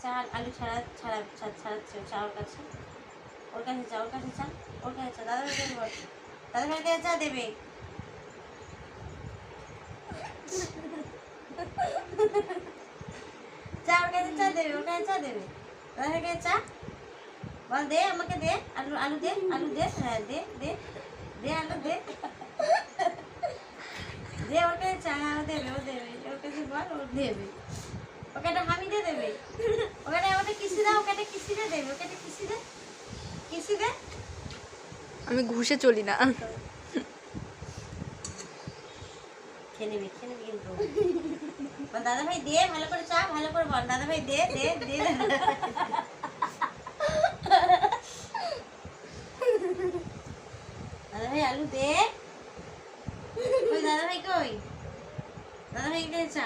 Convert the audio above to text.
চা আলু ছাড়াচ্ছে চা ওর কাছে চা ওর কাছে চা দাদা ভাইকে বল দাদা ভাইকে চা দেবে চা ওর কাছে চা দেবে দাদা ভাইকে চা বল দে আমাকে দে আলু দে হ্যাঁ দে আলু দে ওর কাছে চা ও দেবে ওর কাছে বল ও দেবে ওকে একটা হামি দিয়ে দেবে ওকে কিসি দাও ওকে কিসি দিয়ে দেবে ওকে কিসি দে আমি ঘুষে চলি না। খেয়ে নিবি কিন্তু দাদা ভাই দে ভালো করে চা ভালো করে বল দাদা ভাই দে দাদা ভাই আলু দে ওই দাদা ভাই কই দাদা ভাই চা